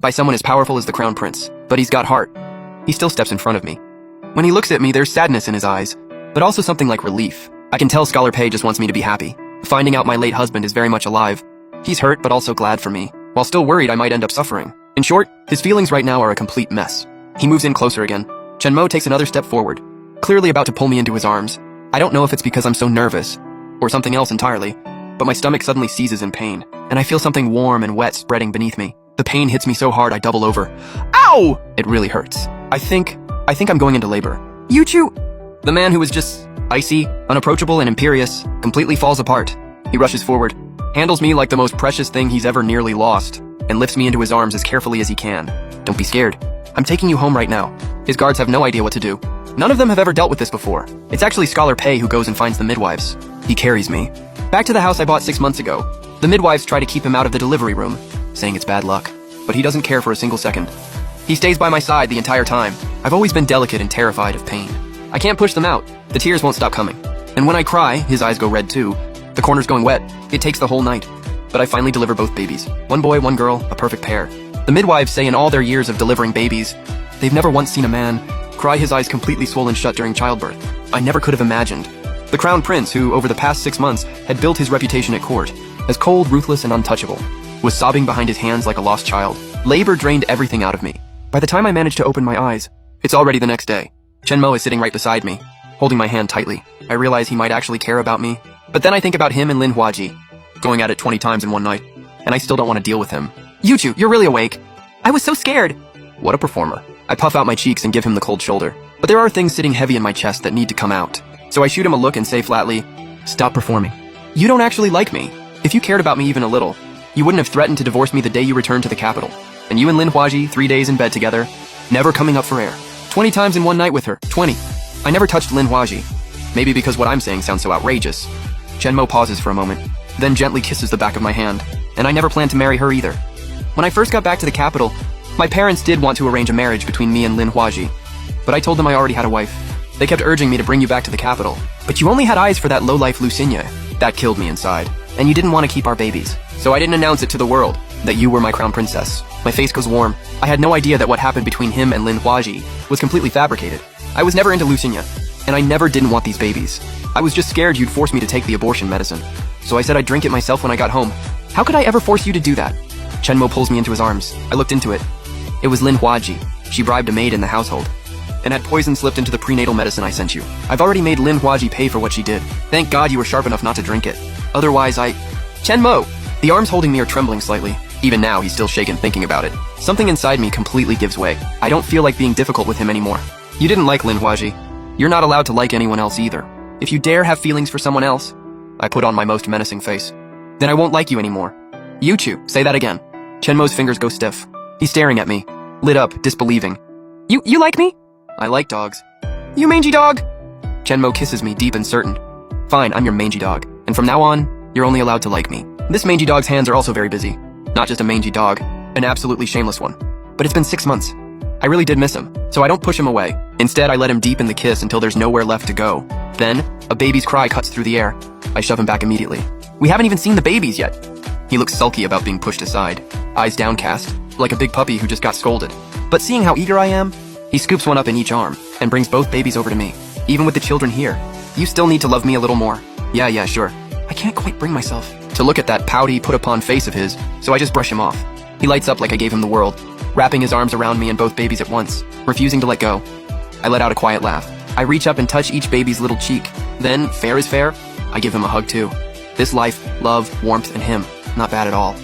by someone as powerful as the Crown Prince, but he's got heart. He still steps in front of me. When he looks at me, there's sadness in his eyes, but also something like relief. I can tell Scholar Pei just wants me to be happy. Finding out my late husband is very much alive. He's hurt, but also glad for me, while still worried I might end up suffering. In short, his feelings right now are a complete mess. He moves in closer again. Chenmo takes another step forward, clearly about to pull me into his arms. I don't know if it's because I'm so nervous, or something else entirely, but my stomach suddenly seizes in pain, and I feel something warm and wet spreading beneath me. The pain hits me so hard I double over. Ow! It really hurts. I think I'm going into labor. Yuchu! The man who was just icy, unapproachable, and imperious completely falls apart. He rushes forward, handles me like the most precious thing he's ever nearly lost, and lifts me into his arms as carefully as he can. Don't be scared. I'm taking you home right now. His guards have no idea what to do. None of them have ever dealt with this before. It's actually Scholar Pei who goes and finds the midwives. He carries me back to the house I bought 6 months ago. The midwives try to keep him out of the delivery room, saying it's bad luck, but he doesn't care for a single second. He stays by my side the entire time. I've always been delicate and terrified of pain. I can't push them out. The tears won't stop coming. And when I cry, his eyes go red too. The corner's going wet. It takes the whole night. But I finally deliver both babies. One boy, one girl, a perfect pair. The midwives say in all their years of delivering babies, they've never once seen a man cry his eyes completely swollen shut during childbirth. I never could have imagined. The Crown Prince, who over the past 6 months had built his reputation at court as cold, ruthless, and untouchable, was sobbing behind his hands like a lost child. Labor drained everything out of me. By the time I managed to open my eyes, it's already the next day. Chenmo is sitting right beside me, holding my hand tightly. I realize he might actually care about me, but then I think about him and Lin Huaji, going at it 20 times in one night, and I still don't want to deal with him. Yuchu, you're really awake. I was so scared. What a performer. I puff out my cheeks and give him the cold shoulder. But there are things sitting heavy in my chest that need to come out. So I shoot him a look and say flatly, stop performing. You don't actually like me. If you cared about me even a little, you wouldn't have threatened to divorce me the day you returned to the capital. And you and Lin Huaji, 3 days in bed together, never coming up for air. 20 times in one night with her. 20. I never touched Lin Huaji. Maybe because what I'm saying sounds so outrageous. Chenmo pauses for a moment, then gently kisses the back of my hand. And I never planned to marry her either. When I first got back to the capital, my parents did want to arrange a marriage between me and Lin Huaji. But I told them I already had a wife. They kept urging me to bring you back to the capital. But you only had eyes for that lowlife Lucinia. That killed me inside. And you didn't want to keep our babies. So I didn't announce it to the world that you were my crown princess. My face goes warm. I had no idea that what happened between him and Lin Huaji was completely fabricated. I was never into Lucinia, and I never didn't want these babies. I was just scared you'd force me to take the abortion medicine. So I said I'd drink it myself when I got home. How could I ever force you to do that? Chenmo pulls me into his arms. I looked into it. It was Lin Huaji. She bribed a maid in the household and had poison slipped into the prenatal medicine I sent you. I've already made Lin Huaji pay for what she did. Thank God you were sharp enough not to drink it. Otherwise Chenmo! The arms holding me are trembling slightly. Even now, he's still shaken thinking about it. Something inside me completely gives way. I don't feel like being difficult with him anymore. You didn't like Lin Huaji. You're not allowed to like anyone else either. If you dare have feelings for someone else, I put on my most menacing face, then I won't like you anymore. Yuchu, say that again. Chenmo's fingers go stiff. He's staring at me, lit up, disbelieving. You like me? I like dogs. You mangy dog? Chenmo kisses me deep and certain. Fine, I'm your mangy dog. And from now on, you're only allowed to like me. This mangy dog's hands are also very busy. Not just a mangy dog, an absolutely shameless one. But it's been 6 months. I really did miss him, so I don't push him away. Instead, I let him deepen the kiss until there's nowhere left to go. Then, a baby's cry cuts through the air. I shove him back immediately. We haven't even seen the babies yet. He looks sulky about being pushed aside, eyes downcast, like a big puppy who just got scolded. But seeing how eager I am, he scoops one up in each arm and brings both babies over to me. Even with the children here, you still need to love me a little more. Yeah, sure. I can't quite bring myself to look at that pouty, put-upon face of his, so I just brush him off. He lights up like I gave him the world, wrapping his arms around me and both babies at once, refusing to let go. I let out a quiet laugh. I reach up and touch each baby's little cheek. Then, fair is fair, I give him a hug too. This life, love, warmth, and him, not bad at all.